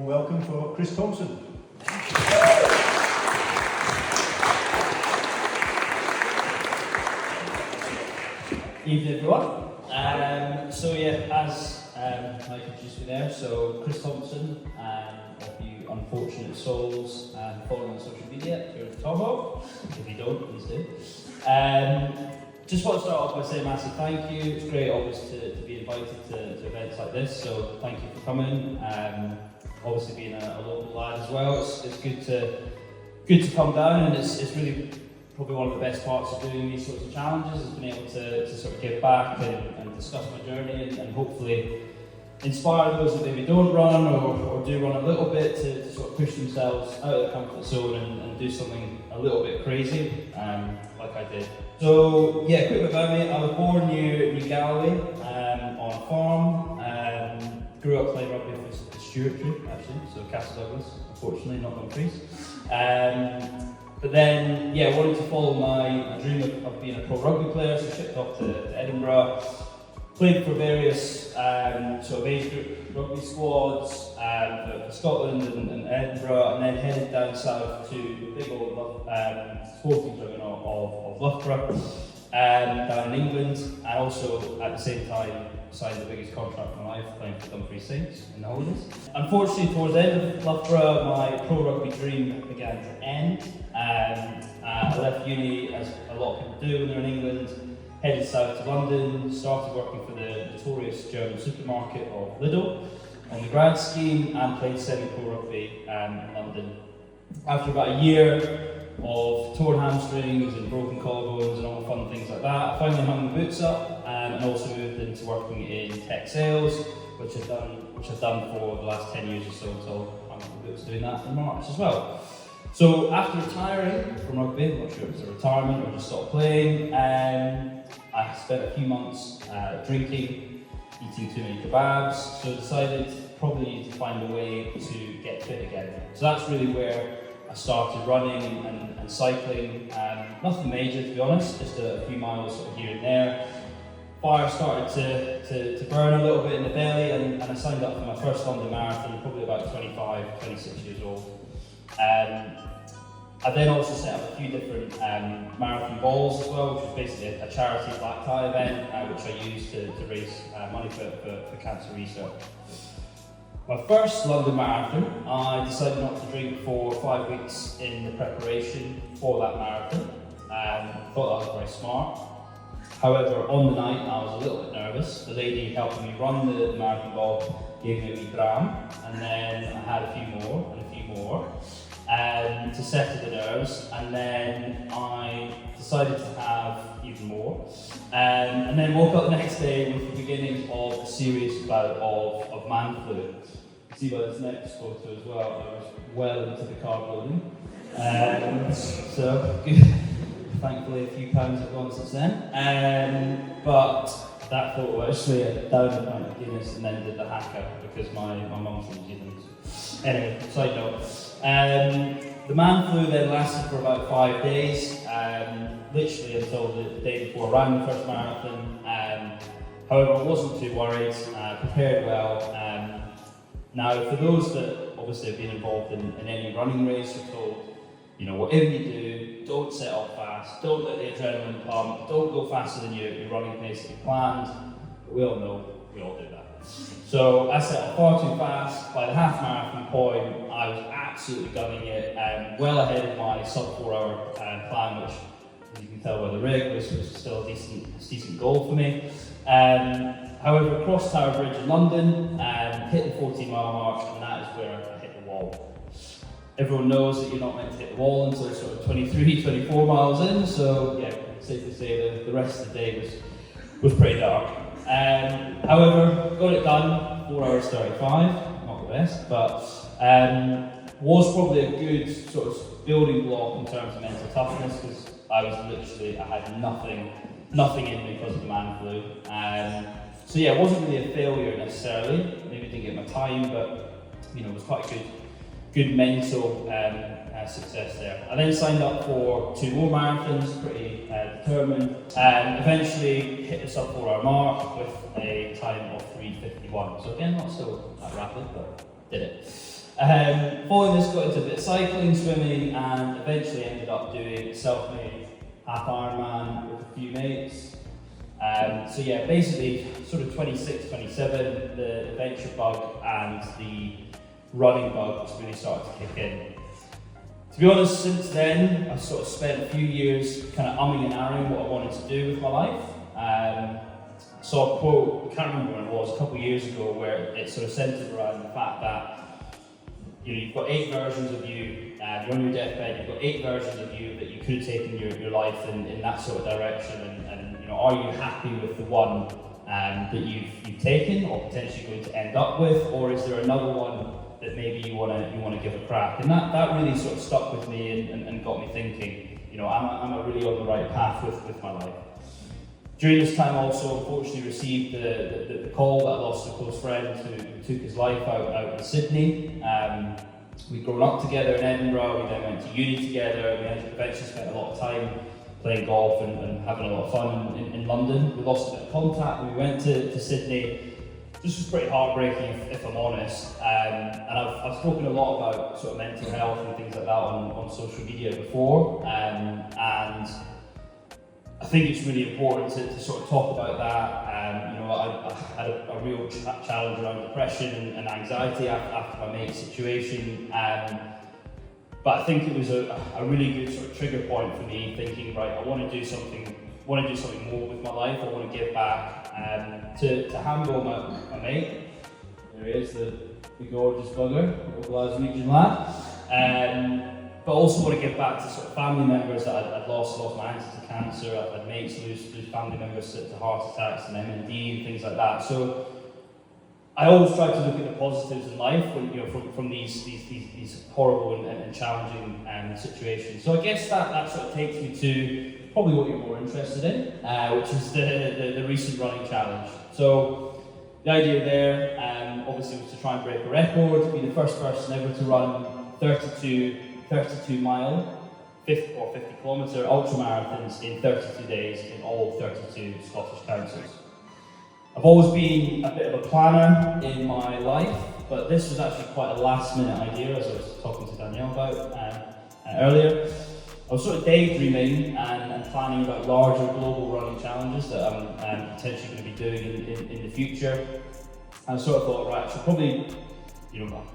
welcome for Chris Thompson. Evening everyone. So yeah, as Mike introduced me there, so Chris Thompson, of you unfortunate souls following on social media, you're at Tomo. If you don't, please do. Just want to start off by saying a massive thank you. It's great always to be invited to events like this, so thank you for coming. Obviously being a local lad as well, it's good to come down, and it's really probably one of the best parts of doing these sorts of challenges is being able to sort of give back and discuss my journey and hopefully inspire those that maybe don't run or do run a little bit to sort of push themselves out of their comfort zone and do something a little bit crazy, like I did. So yeah, quick about me. I was born near Galloway on a farm. Grew up playing rugby for Stewartry actually, so Castle Douglas, unfortunately not Dumfries. But then, yeah, wanted to follow my dream of being a pro rugby player, so shipped off to Edinburgh, played for various sort of age group rugby squads for Scotland and Edinburgh, and then headed down south to big old sporting juggernaut of Loughborough, down in England, and also at the same time signed the biggest contract of my life, playing for Dumfries Saints in the holidays. Unfortunately, towards the end of Loughborough, my pro rugby dream began to end. I left uni, as a lot of people do when they're in England, headed south to London, started working for the notorious German supermarket of Lidl on the grad scheme, and played semi-pro rugby in London. After about a year of torn hamstrings and broken collarbones and all the fun things like that, I finally hung the boots up and also moved into working in tech sales, which I've done for the last 10 years or so until I hung up the boots doing that in March as well. So after retiring from rugby, I'm not sure if it was a retirement or just stopped playing, I spent a few months drinking, eating too many kebabs, so decided probably need to find a way to get fit again. So that's really where I started running and cycling, nothing major to be honest, just a few miles sort of here and there. Fire started to burn a little bit in the belly, and I signed up for my first London Marathon, probably about 25, 26 years old. I then also set up a few different marathon balls as well, which was basically a charity black tie event, which I used to raise money for cancer research. My first London Marathon, I decided not to drink for 5 weeks in the preparation for that marathon. Thought that was very smart. However, on the night I was a little bit nervous. The lady helping me run the marathon ball gave me a wee dram, and then I had a few more and a few more to settle the nerves, and then I decided to have even more, and then woke up the next day with the beginning of a serious bout of man flu. You see by this next photo as well, I was well into the carb loading, so good. Thankfully a few pounds have gone since then, but that photo actually down a pint of Guinness and then did the hacker because my mum's from New Zealand. Anyway, side note. The man flu then lasted for about 5 days, literally until the day before I ran the first marathon. However, I wasn't too worried, prepared well. Now, for those that obviously have been involved in any running race, you're told, you know, whatever you do, don't set off fast, don't let the adrenaline pump, don't go faster than your running pace that you planned. But we all know, we all do that. So I set off far too fast. By the half marathon point, I was absolutely gunning it, well ahead of my sub 4 hour plan, which, as you can tell by the rig, was still a decent goal for me. However, across Tower Bridge in London, hit the 14-mile mark, and that is where I hit the wall. Everyone knows that you're not meant to hit the wall until sort of 23, 24 miles in, so yeah, safe to say the rest of the day was pretty dark. However, got it done, 4 hours 35, not the best, but was probably a good sort of building block in terms of mental toughness, because I had nothing in me because of the man flu. So yeah, it wasn't really a failure necessarily, maybe didn't get my time, but you know, it was quite a good mental success there. I then signed up for 2 more marathons, pretty determined, and eventually hit the sub 4 hour mark with a time of 3:51. So again, not so that rapid, but did it. Following this, got into a bit of cycling, swimming, and eventually ended up doing a self-made half Ironman with a few mates. So yeah, basically sort of 26, 27, the adventure bug and the running bug really started to kick in. To be honest, since then, I've sort of spent a few years kind of umming and ahhing what I wanted to do with my life. Saw a quote, I can't remember when it was, a couple of years ago, where it sort of centered around the fact that you've got 8 versions of you, you're on your deathbed, you've got 8 versions of you that you could have taken your life in that sort of direction, and are you happy with the one that you've taken or potentially going to end up with, or is there another one that maybe you want to give a crack? And that really sort of stuck with me and got me thinking, am I really on the right path with my life? During this time also, unfortunately, received the call that I lost a close friend who took his life out in Sydney. We'd grown up together in Edinburgh, we then went to uni together, we eventually spent a lot of time playing golf and having a lot of fun in London. We lost a bit of contact when we went to Sydney. This was pretty heartbreaking, if I'm honest. And I've spoken a lot about sort of mental health and things like that on social media before. And I think it's really important to sort of talk about that. I had a real challenge around depression and anxiety after my mate's situation. But I think it was a really good sort of trigger point for me, thinking, right, I want to do something more with my life. I want to give back. To handle my mate, there he is, the gorgeous bugger, the Glaswegian lad. But also want to give back to sort of family members that I'd lost my auntie to cancer. I've had mates lose family members to heart attacks and MND and things like that. So I always try to look at the positives in life when, from these horrible and challenging situations. So I guess that sort of takes me to probably what you're more interested in, which is the recent running challenge. So the idea there obviously was to try and break a record, to be the first person ever to run 32 mile, 50 kilometre ultramarathons in 32 days in all 32 Scottish councils. I've always been a bit of a planner in my life, but this was actually quite a last minute idea, as I was talking to Danielle about earlier. I was sort of daydreaming and planning about larger global running challenges that I'm potentially going to be doing in the future. And I sort of thought, right, I should probably,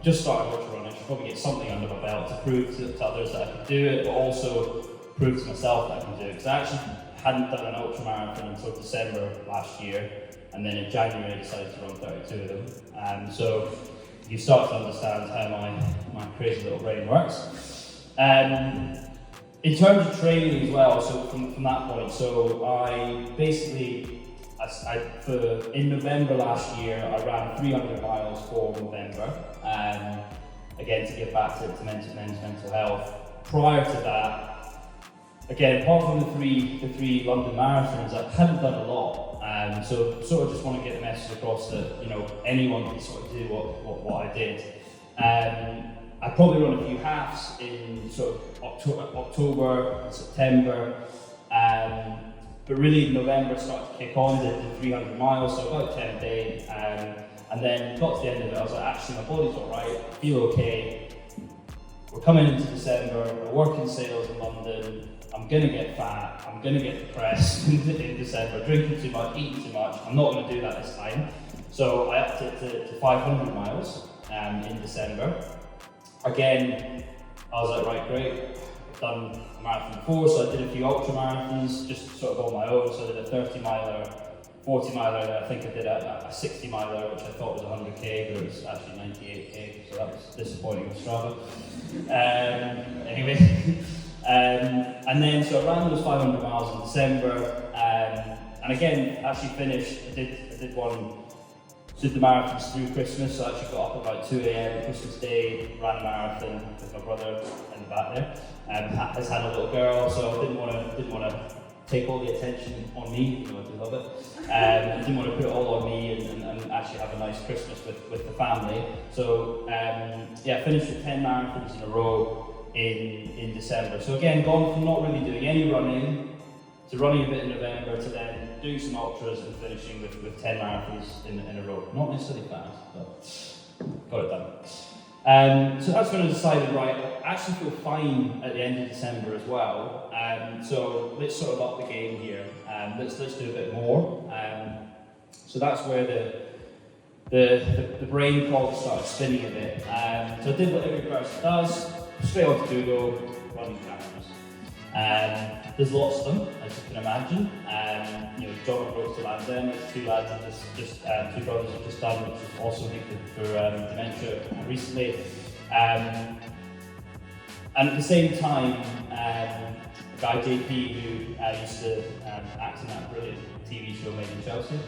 just started ultra running, I should probably get something under my belt to prove to others that I could do it, but also prove to myself that I can do it. Because I actually hadn't done an ultramarathon until December last year, and then in January I decided to run 32 of them. So you start to understand how my crazy little brain works. In terms of training as well, so from that point, so I basically, in November last year, I ran 300 miles for November, again to give back to men's mental health. Prior to that, again, apart from the three London marathons, I hadn't done a lot. So sort of just want to get the message across that anyone can sort of do what I did. I probably run a few halves in sort of October and September, but really November started to kick on, did 300 miles, so about 10 a day, and then got to the end of it, I was like, actually my body's alright, I feel okay, we're coming into December, we're working sales in London, I'm going to get fat, I'm going to get depressed in December, drinking too much, eating too much, I'm not going to do that this time. So I upped it to 500 miles in December. Again, I was like, right, great, I've done a marathon before, so I did a few ultra marathons, just sort of on my own. So I did a 30 miler, 40 miler, and I think I did a 60 miler, which I thought was 100k, but it was actually 98k, so that was disappointing with Strava. Anyway, and then so I ran those 500 miles in December, and again, actually finished, I did the marathons through Christmas, so I actually got up about 2 a.m. Christmas Day, ran a marathon with my brother in the back there, has had a little girl, so I didn't want to take all the attention on me, I do love it. I didn't want to put it all on me and actually have a nice Christmas with the family. So I finished with 10 marathons in a row in December. So again, gone from not really doing any running to running a bit in November to then doing some ultras and finishing with 10 marathons in a row. Not necessarily fast, but got it done. So that's when I decided, right, I actually feel fine at the end of December as well. So let's sort of up the game here. Let's do a bit more. So that's where the brain fog started spinning a bit. So I did what every person does, straight onto Google, running marathons. There's lots of them, as you can imagine. John approached to Mainland, there's two lads have two brothers have just done, which is also linked for dementia recently. And at the same time, a guy JP who used to act in that brilliant TV show Made in Chelsea,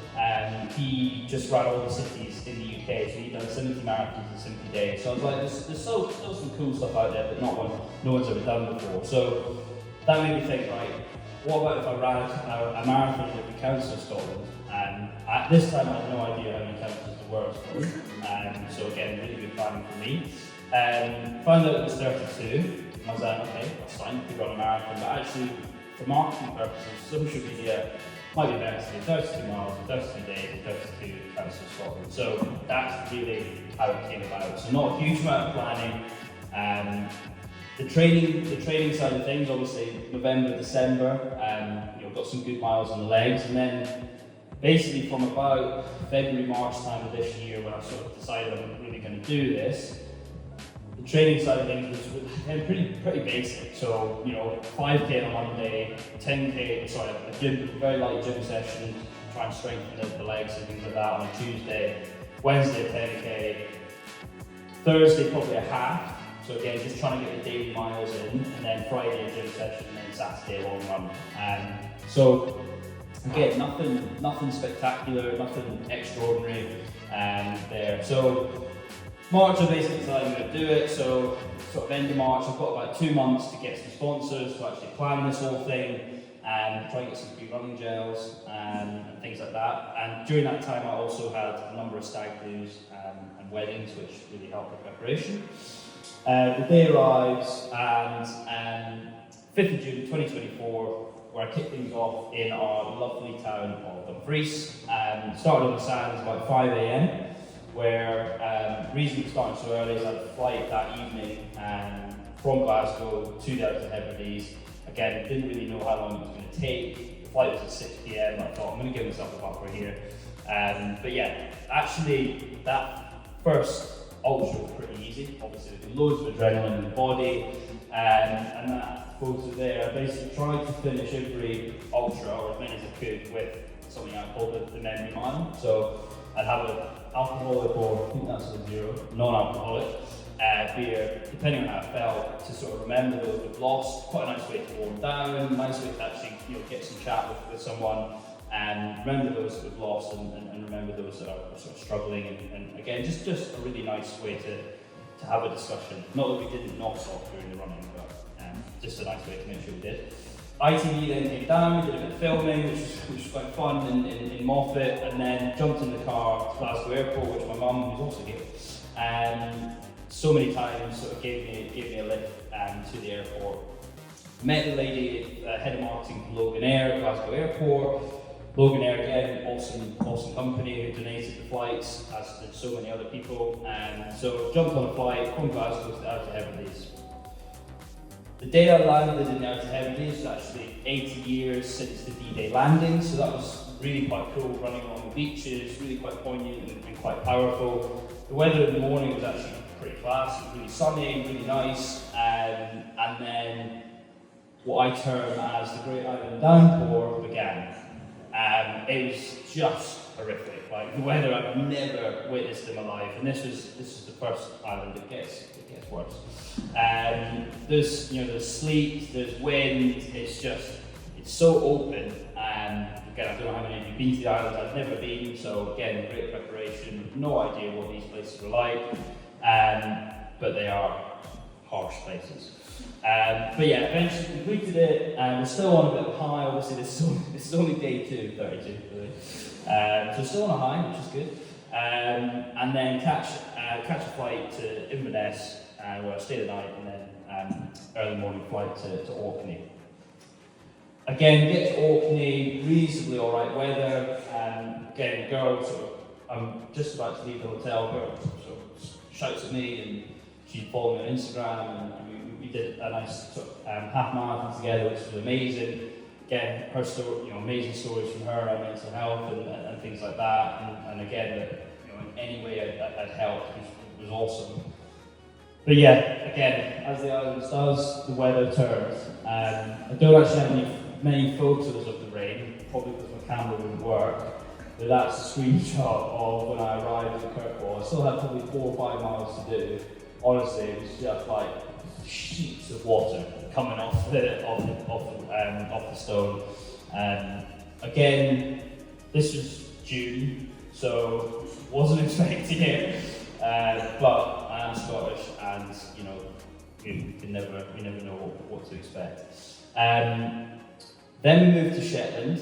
he just ran all the cities in the UK, so he'd done 70 marathons in 70 days. So I was like, there's still some cool stuff out there that no one's ever done before. So that made me think, right, what about if I ran a marathon with the Council of Scotland? At this time, I had no idea how many councils there were in Scotland. So again, really good planning for me. Found out it was 32. I was like, okay, that's fine, we could run a marathon, but actually, for marketing purposes, social media might be better to do 32 miles, 32 days, and 32 Council of Scotland. So that's really how it came about. So not a huge amount of planning. The training side of things, obviously November, December, got some good miles on the legs, and then basically from about February, March time of this year, when I sort of decided I'm really going to do this, the training side of things was pretty basic. So 5k on Monday, 10k, a very light gym session, try and strengthen the legs and things like that on a Tuesday. Wednesday 10k, Thursday probably a half. So again, just trying to get the daily miles in, and then Friday a gym session, and then Saturday a long run. So again, nothing spectacular, nothing extraordinary there. So March, I basically decided I'm going to do it. So sort of end of March, I've got about 2 months to get some sponsors to actually plan this whole thing and try and get some free running gels and things like that. And during that time, I also had a number of stag do's and weddings, which really helped the preparation. The day arrives, and 5th of June 2024, where I kicked things off in our lovely town of Dumfries. Started on the sands about 5 a.m, where reason for starting so early is I had a flight that evening from Glasgow to the Outer Hebrides. Again, didn't really know how long it was going to take. The flight was at 6 p.m. I thought, I'm going to give myself a buffer here. But yeah, actually, that first ultra was pretty easy. Obviously, there's loads of adrenaline in the body, and that photo there, I basically tried to finish every ultra, or as many as I could, with something I call the memory mile. So I'd have an alcoholic, or I think that's a 0, non-alcoholic beer, depending on how I felt, to sort of remember those we've lost. Quite a nice way to warm down, nice way to actually get some chat with someone, and remember those that we've lost, and remember those that are sort of struggling, and again, just a really nice way to have a discussion. Not that we didn't knock off during the running, but just a nice way to make sure we did. ITV then came down, we did a bit of filming, which was quite fun in Moffat, and then jumped in the car to Glasgow Airport, which my mum, who's also here, so many times sort of gave me a lift to the airport. Met the lady, head of marketing from Logan Air at Glasgow Airport. Logan Air, again, awesome company who donated the flights, as did so many other people. So jumped on a flight from Glasgow to the Outer Hebrides. The day I landed in the Outer Hebrides was actually 80 years since the D-Day landing, so that was really quite cool, running along the beaches, really quite poignant and quite powerful. The weather in the morning was actually pretty class, it was really sunny, really nice, and then what I term as the Great Island Downpour began. It was just horrific, like the weather I've never witnessed in my life, and this is the first island that gets worse. There's sleet, there's wind, it's so open, and again, I don't know how many of you have been to the island, I've never been, so again, great preparation, no idea what these places are like, but they are harsh places. But yeah, eventually completed it, and we're still on a bit of a high. Obviously, this is only day 2, 32, really. So still on a high, which is good. And then catch a flight to Inverness, where I stay the night, and then early morning flight to Orkney. Again, get to Orkney, reasonably all right weather. Again, girl I'm just about to leave the hotel. Girl sort of shouts at me and she'd follow me on Instagram, and we did a nice sort of, half marathon together, which was amazing. Again, her story, amazing stories from her on mental health and things like that. And again, that in any way I'd helped was awesome. But yeah, again, as the Islands does, the weather turned. I don't actually have many photos of the rain, probably because my camera wouldn't work. But that's a screenshot of when I arrived in Kirkwall. I still had probably 4 or 5 miles to do. Honestly, it was just like sheets of water coming off the stone. Again, this was June, so wasn't expecting it. But I am Scottish, and we never know what to expect. Then we moved to Shetland.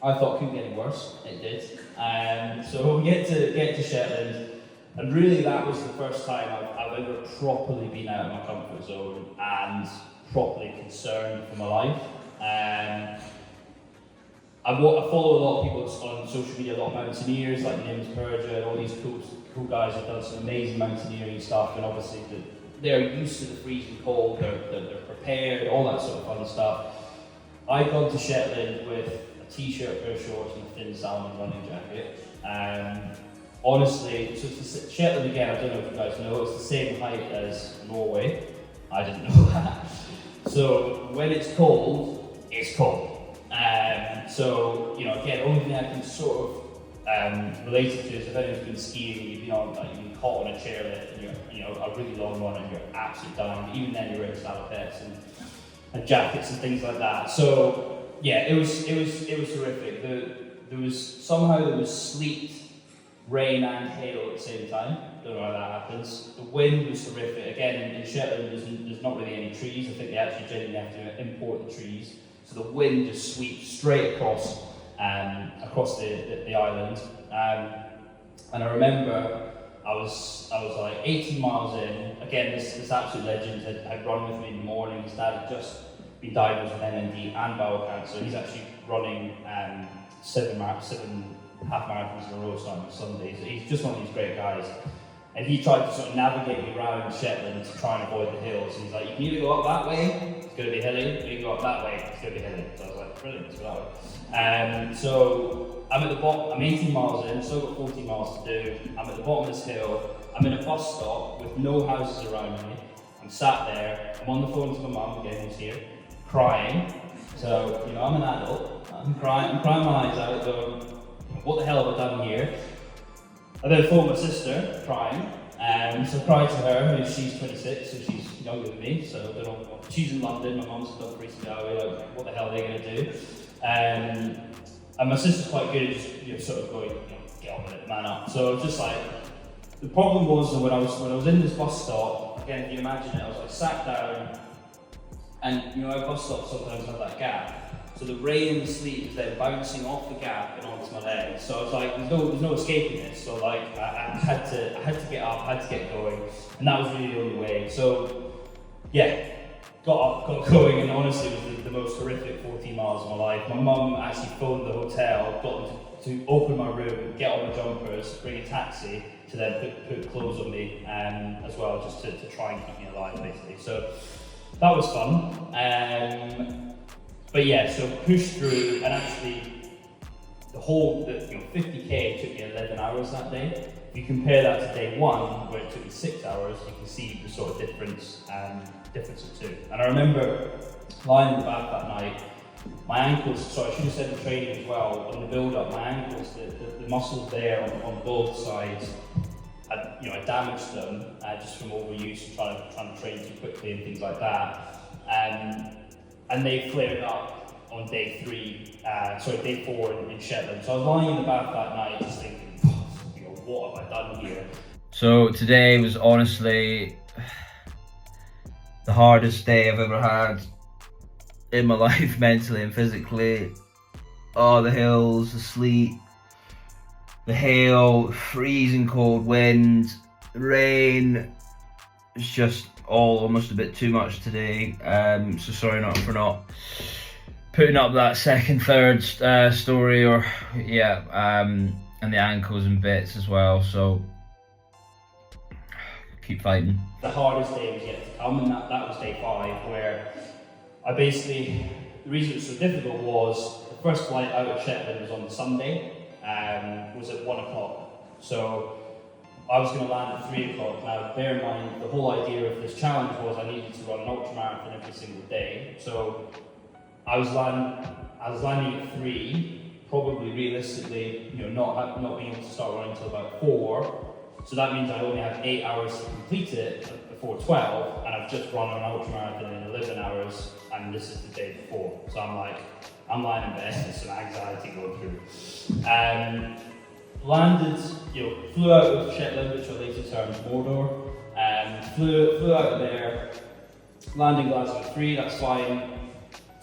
I thought it couldn't get any worse. It did. So we get to Shetland. And really that was the first time I've ever properly been out of my comfort zone and properly concerned for my life. I follow a lot of people on social media, a lot of mountaineers like Nims Perja and all these cool guys who've done some amazing mountaineering stuff, and obviously they're used to the freezing cold, they're prepared, all that sort of fun stuff. I've gone to Shetland with a t-shirt, pair of shorts and a thin salmon running jacket. Honestly, so Shetland again, I don't know if you guys know, it's the same height as Norway. I didn't know that. So when it's cold, it's cold. So again, only thing I can sort of relate it to is if anyone's been skiing, you've been caught on a chairlift and you're a really long run and you're absolutely dying. But even then, you're wearing salopettes and jackets and things like that. So yeah, it was horrific. There was sleet, rain and hail at the same time. Don't know how that happens. The wind was horrific. Again, in Shetland, there's not really any trees. I think they actually genuinely have to import the trees. So the wind just sweeps straight across the island. And I remember I was like 18 miles in. Again, this absolute legend had run with me in the morning. His dad had just been diagnosed with MND and bowel cancer. He's actually running 7 half marathons in a row starting on Sunday. So he's just one of these great guys. And he tried to sort of navigate me around Shetland to try and avoid the hills. And he's like, you can either go up that way, it's going to be hilly, or you can go up that way, it's going to be hilly. So I was like, brilliant, let's go that way. So I'm at the bottom, I'm 18 miles in, still got 14 miles to do. I'm at the bottom of this hill, I'm in a bus stop with no houses around me. I'm sat there, I'm on the phone to my mum, again, who's here, crying. So, I'm an adult, I'm crying my eyes out, going, what the hell have I done here? I then phoned my sister, crying. So I cried to her, she's 26, so she's younger than me, so I don't know, she's in London, my mum's still pretty away, like, what the hell are they going to do? And my sister's quite good at just sort of going, get on with it, man up. So I was just like, the problem was that when I was in this bus stop, again, if you imagine it, I was like sat down, and our bus stops sometimes have that gap. So the rain and the sleet was then bouncing off the gap and onto my legs. So I was like, there's no escaping this. So like, I had to get up, I had to get going, and that was really the only way. So yeah, got up, got going, and honestly, it was the most horrific 14 miles of my life. My mum actually phoned the hotel, got them to open my room, get all my jumpers, bring a taxi to then put clothes on me, as well, just to try and keep me alive, basically. So that was fun. But yeah, so pushed through, and actually the whole 50k took me 11 hours that day. If you compare that to day one, where it took me 6 hours, you can see the sort of difference of two. And I remember lying in the bath that night, my ankles, sorry, I should have said in training as well, on the build-up, my ankles, the muscles there on both sides, I damaged them just from overuse and trying to train too quickly and things like that. And they flared up on day 4 in Shetland. So I was lying in the bath that night just thinking, what have I done here? So today was honestly the hardest day I've ever had in my life, mentally and physically. Oh, the hills, the sleet, the hail, freezing cold wind, rain. It's just all almost a bit too much today. So sorry for not putting up that third story, or and the ankles and bits as well. So keep fighting. The hardest day was yet to come, and that was day 5, where I basically, the reason it was so difficult was the first flight out of Shetland was on the Sunday, was at 1 o'clock. So I was going to land at 3 o'clock. Now, bear in mind, the whole idea of this challenge was I needed to run an ultramarathon every single day. So I was landing at 3, probably realistically, not being able to start running until about 4. So that means I only have 8 hours to complete it before 12, and I've just run an ultramarathon in 11 hours, and this is the day before. So I'm lying in bed, there's some anxiety going through. Landed, flew out of Shetland, which I later termed Mordor, flew out of there, landing Glasgow at 3, that's fine.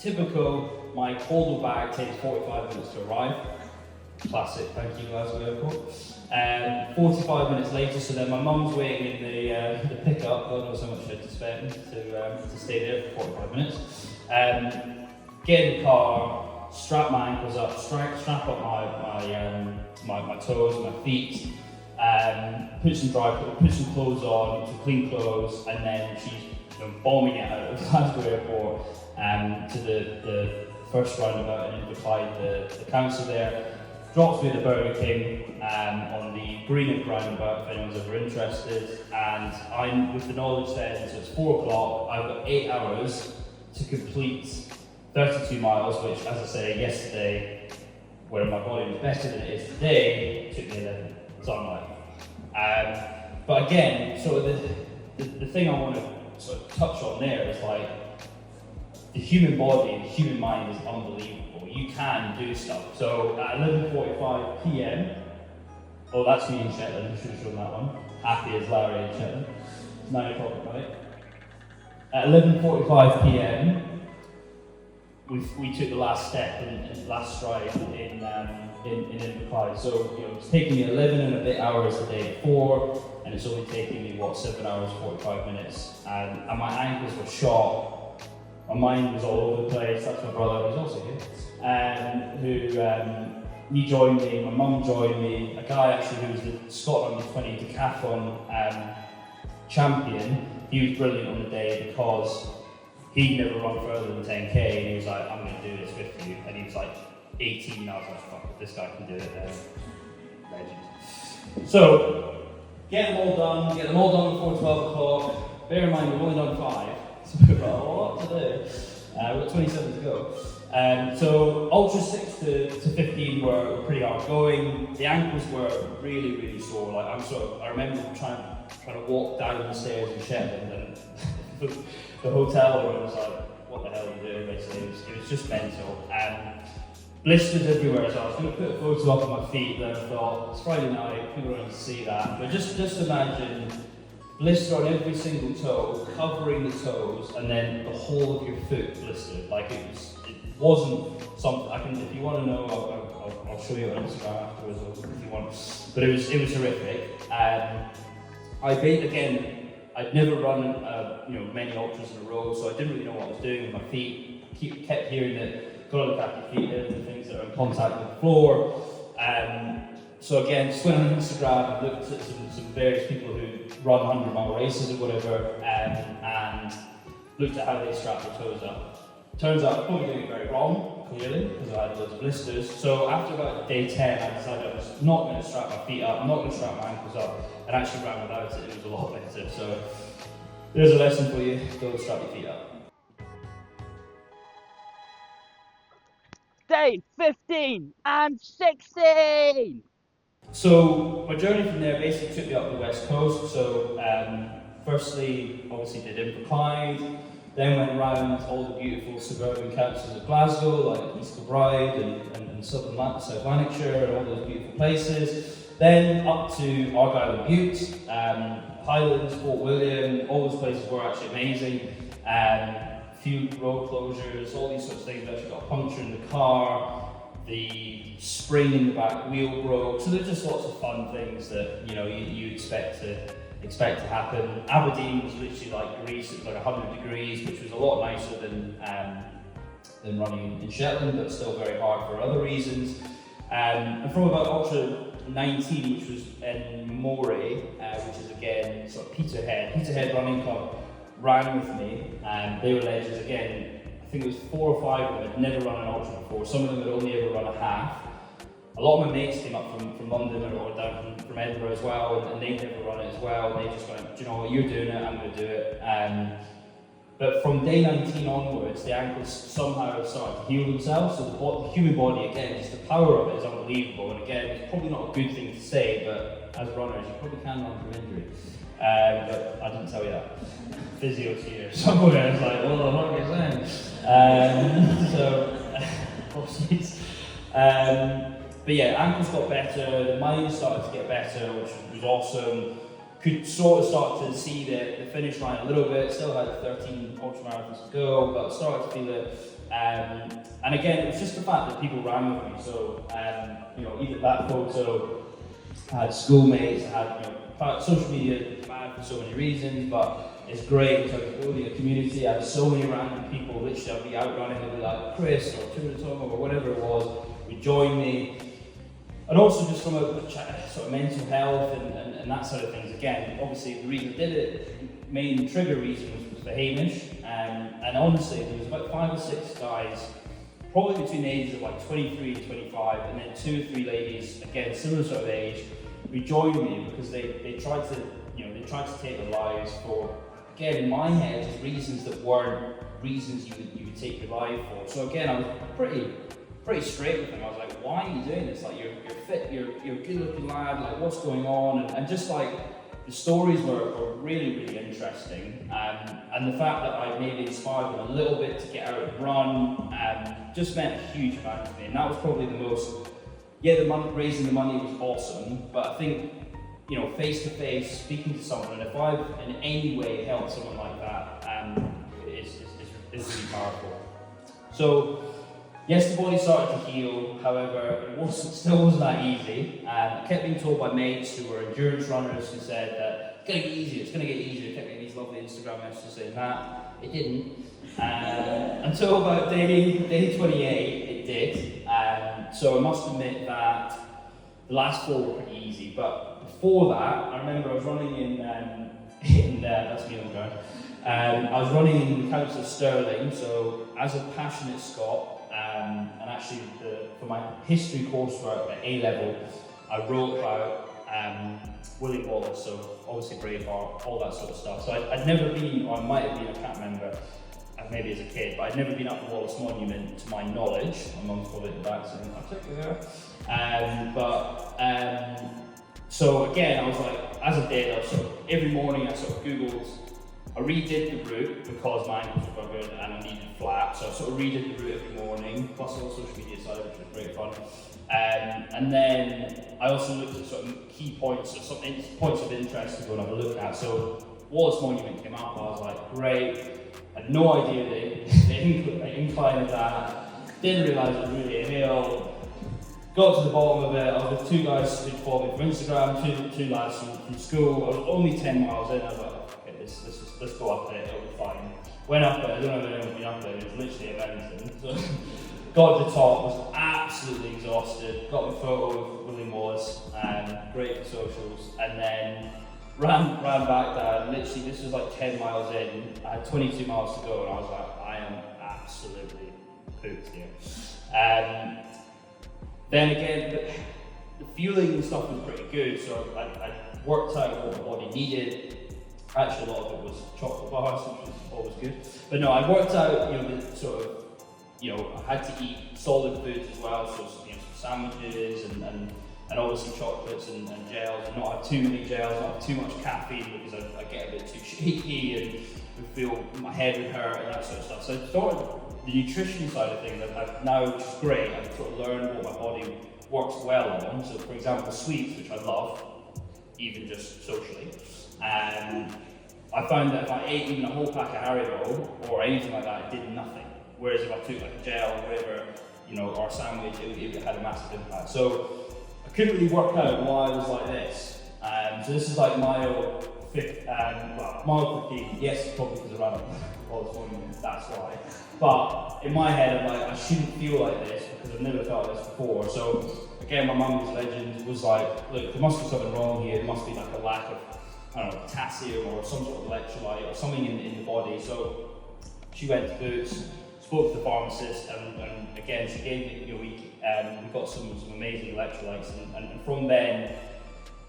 Typical, my holdall bag takes 45 minutes to arrive. Classic, thank you Glasgow Airport. 45 minutes later, so then my mum's waiting in the pickup, God knows how much she had to spend to stay there for 45 minutes. Get in the car, strap my ankles up, strap up my toes, my feet, put some clothes on, some clean clothes, and then she's bombing it out of Glasgow Airport to the first roundabout in Inverclyde, the council there. Drops me at the Burger King on the Greenock roundabout if anyone's ever interested, and I'm with the knowledge then, so it's 4 o'clock, I've got 8 hours to complete 32 miles, which, as I say, yesterday, where my body was better than it is today, took me 11. So I'm like, but again, sort of the thing I want to sort of touch on there is like, the human body and the human mind is unbelievable. You can do stuff. So at 11:45 p.m, oh, that's me in Shetland, I should have shown that one. Happy as Larry in Shetland. It's 9 o'clock at night. At 11:45 p.m, we took the last step and last stride in Inverclyde. So it's taking me 11 and a bit hours the day before, and it's only taking me 7 hours 45 minutes. And my ankles were shot. My mind was all over the place. That's my brother, who's also here, he joined me, my mum joined me, a guy actually who was the Scotland Under 20 decathlon champion. He was brilliant on the day because he'd never run further than 10k, and he was like, I'm going to do this with you. And he was like 18, and I was like, fuck, if this guy can do it, then legend. So, get them all done before 12 o'clock. Bear in mind, we've only done 5. So we've got a lot to do. We've got 27 to go. So ultra 6 to 15 were pretty hard going. The ankles were really, really sore. Like I remember trying to walk down the stairs in Shetland, and the hotel room was like, what the hell are you doing? Basically, it was just mental. Blisters everywhere. So I was going to put a photo up of my feet. Then I thought it's Friday night, people don't need to see that. But just imagine. Blister on every single toe, covering the toes, and then the whole of your foot blistered. Like it wasn't something. If you want to know, I'll show you on Instagram afterwards if you want. But it was horrific. I'd never run many ultras in a row, so I didn't really know what I was doing with my feet. Kept hearing that gotta look after your feet, and things that are in contact with the floor. So again, just went on Instagram and looked at some various people who run 100-mile races or whatever, and looked at how they strap their toes up. Turns out I'm probably doing it very wrong, clearly, because I had loads of blisters. So after about day 10, I decided I was not going to strap my feet up, not going to strap my ankles up, and actually ran without it. It was a lot better. So there's a lesson for you: go strap your feet up. Day 15 and 16! So my journey from there basically took me up the west coast. So firstly, obviously did Inverclyde, then went round all the beautiful suburban councils of Glasgow, like East Kilbride and South Lanarkshire, and all those beautiful places. Then up to Argyll and Bute, Highlands, Fort William, all those places were actually amazing. Few road closures, all these sorts of things. We actually got a puncture in the car. The spring in the back wheel broke, so there's just lots of fun things that you expect to happen. Aberdeen was literally like Greece; it was like 100 degrees, which was a lot nicer than running in Shetland, but still very hard for other reasons. And from about ultra 19, which was in Moray, which is again sort of Peterhead Running Club, ran with me, and they were legends again. I think it was 4 or 5 of them had never run an ultra before. Some of them had only ever run a half. A lot of my mates came up from London or down from Edinburgh as well, and they'd never run it as well. And they just went, do you know what, you're doing it, I'm going to do it. But from day 19 onwards, the ankles somehow started to heal themselves. So the human body, again, just the power of it is unbelievable. And again, it's probably not a good thing to say, but as runners, you probably can run from injury. But I didn't tell you that. Physio's here somewhere. I was like, well, what are you saying? So, apologies. But yeah, ankles got better, the mind started to get better, which was awesome. Could sort of start to see the finish line a little bit, still had 13 ultramarathons to go, but started to feel it. And again, it was just the fact that people ran with me. So, either that photo, I had schoolmates, I had, social media bad for so many reasons, but it's great because I was building a community. I had so many random people, literally I'd be out running, they'd be like, Chris, or Tour de Tom, or whatever it was, would join me. And also just from a sort of mental health and that sort of things. Again, obviously the reason I did it, main trigger reason was for Hamish. And honestly, there was about 5 or 6 guys, probably between the ages of like 23 and 25, and then 2 or 3 ladies, again, similar sort of age, who joined me because they tried to take their lives for, again, in my head, just reasons that weren't reasons you would take your life for. So again, I was pretty straight with them. I was like, why are you doing this? Like, you're fit, you're a good looking lad, like what's going on? And just like, the stories were really, really interesting. And the fact that I maybe inspired them a little bit to get out and run, just meant a huge amount to me. And that was probably the most, raising the money was awesome, but I think, face to face, speaking to someone, and if I've in any way helped someone like that, it's really powerful. So, yes, the body started to heal, however, it still wasn't that easy. I kept being told by mates who were endurance runners who said that it's going to get easier, it's going to get easier. I kept getting these lovely Instagram messages saying that. It didn't. Until about day 28, it did. So I must admit that the last 4 were pretty easy, but before that, I remember I was running in that's me on the ground. I was running in the council of Stirling, so as a passionate Scot, and actually for my history coursework at A-level, I wrote about William Wallace, so obviously Braveheart, all that sort of stuff. So I'd never been, or I might have been, I can't remember, maybe as a kid, but I'd never been up the Wallace Monument to my knowledge. My mum's probably at the back saying, I'll take you there. So again, I was like, as I did, every morning I sort of Googled, I redid the route because my ankles were buggered and I needed flat, so I sort of redid the route every morning, plus all social media side, which was great fun. And then I also looked at sort of key points, or some points of interest to go and have a look at. So Wallace Monument came up, I was like, great. I had no idea the incline of that, didn't realise it was really a hill. Got to the bottom of it, I was with 2 guys who followed me from Instagram, two lads from school. I was only 10 miles in, I was like, okay, let's go up there, it'll be fine. Went up there, I don't know if anyone's been up there, it was literally a mountain. So got to the top, was absolutely exhausted, got my photo with William Wallace, great for socials, and then ran back down. Literally, this was like 10 miles in, I had 22 miles to go, and I was like, I am absolutely pooped here. Then again, the fueling and stuff was pretty good, so I worked out what my body needed. Actually, a lot of it was chocolate bars, which was always good. But no, I worked out, I had to eat solid foods as well, so some sandwiches and obviously chocolates and gels, and not have too many gels, not have too much caffeine because I get a bit too shaky and would feel my head would hurt and that sort of stuff. So I started the nutrition side of things. I've now, which is great, I've sort of learned what my body works well on. So for example, sweets, which I love, even just socially. I found that if I ate even a whole pack of Haribo or anything like that, it did nothing. Whereas if I took like a gel or whatever, or a sandwich, it had a massive impact. So I couldn't really work out why I was like this. So this is like mile mile 15. Yes, probably because I ran all this morning, that's why. But in my head, I'm like, I shouldn't feel like this because I've never felt like this before. So again, my mum, who's legend, was like, look, there must be something wrong here. There must be like a lack of, I don't know, potassium or some sort of electrolyte or something in the body. So she went to Boots, spoke to the pharmacist, and again, she gave me, we got some amazing electrolytes, and from then,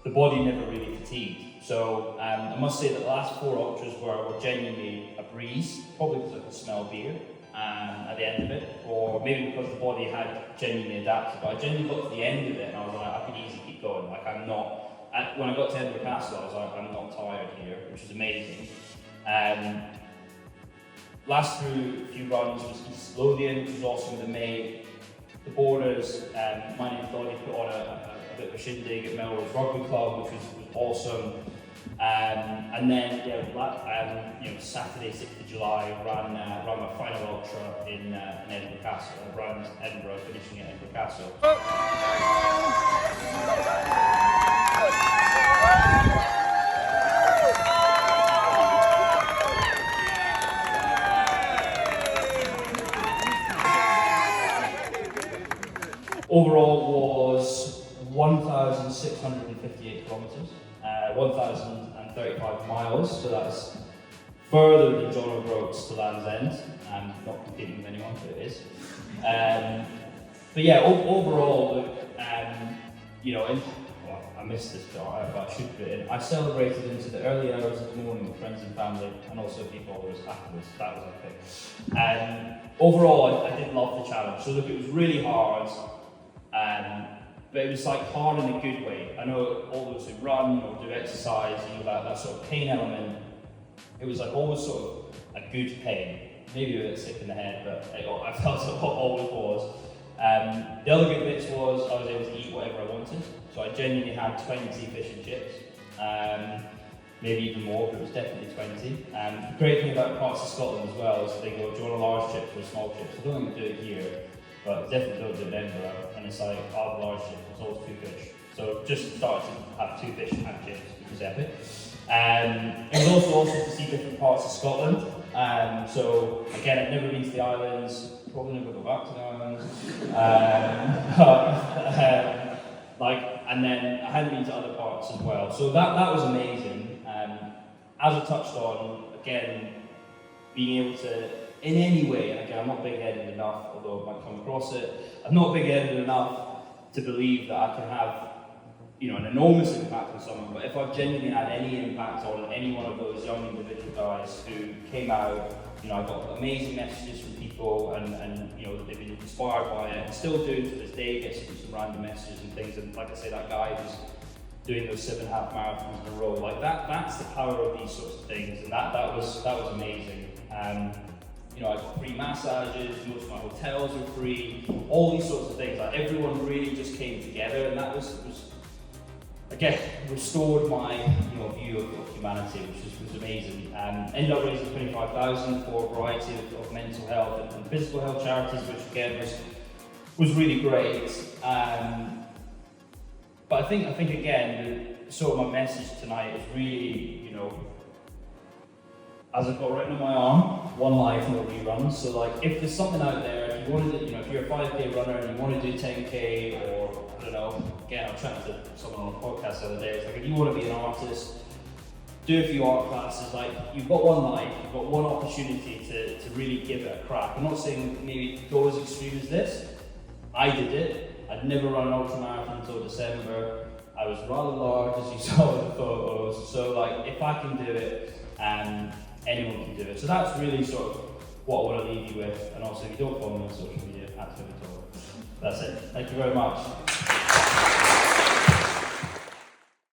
the body never really fatigued. So I must say that the last 4 ultras were genuinely a breeze, probably because I could smell beer at the end of it, or maybe because the body had genuinely adapted. But I genuinely got to the end of it and I was like, I could easily keep going. Like I'm not, when I got to Edinburgh Castle, I was like, I'm not tired here, which is amazing. Last through a few runs was East Lothian, which was awesome with the May. The Borders, my name's Donnie, put on a bit of a shindig at Melrose Rugby Club, which was awesome. And then, Saturday, 6th of July, ran my final ultra in Edinburgh Castle. I ran Edinburgh, finishing at Edinburgh Castle. Overall was 1,658 kilometres, 1,035 miles, so that's further than John O'Groats to Land's End. I'm not competing with anyone, but it is. But yeah, overall, I missed this part, but I should put it in. I celebrated into the early hours of the morning with friends and family, and also a few followers afterwards. That was okay. Overall, I did love the challenge. So look, it was really hard. But it was like hard in a good way. I know all those who run or do exercise, that sort of pain element, it was like always sort of a good pain. Maybe a bit sick in the head, but I felt it always was. The other good bits was I was able to eat whatever I wanted. So I genuinely had 20 fish and chips, maybe even more, but it was definitely 20. The great thing about parts of Scotland as well is they go, do you want a large chips or a small chips? I don't think we do it here, but definitely don't do it in Edinburgh. And it's like, I'll have a large chip, it's always 2 fish. So just started to have 2 fish and chips, which was epic. It was also awesome to see different parts of Scotland. So again, I've never been to the islands, probably never go back to the islands. And then I hadn't been to other parts as well. So that was amazing. As I touched on, again, being able to, in any way, and again, I'm not big-headed enough, although I might come across it, I'm not big-headed enough to believe that I can have an enormous impact on someone, but if I've genuinely had any impact on any one of those young individual guys who came out, I got amazing messages from people and they've been inspired by it, and still do to this day, get some random messages and things, and like I say, that guy who's doing those 7.5 marathons in a row, like that's the power of these sorts of things, and that was amazing. I got free massages, most of my hotels were free, all these sorts of things, like everyone really just came together, and that was again, restored my view of humanity, which was amazing. Ended up raising 25,000 for a variety of mental health and physical health charities, which again was really great. But I think again, sort of my message tonight is really, as I've got written on my arm, one life, no reruns. So like, if there's something out there, if you wanted to, if you're a 5K runner and you want to do 10K, or I don't know, again, I was chatting to someone on a podcast the other day, it's like, if you want to be an artist, do a few art classes, like, you've got one life, you've got one opportunity to really give it a crack. I'm not saying maybe go as extreme as this. I did it. I'd never run an ultramarathon until December. I was rather large, as you saw in the photos. So like, if I can do it, anyone can do it. So that's really sort of what I want to leave you with. And also, if you don't follow me on social media, @Vivitor. That's it. Thank you very much.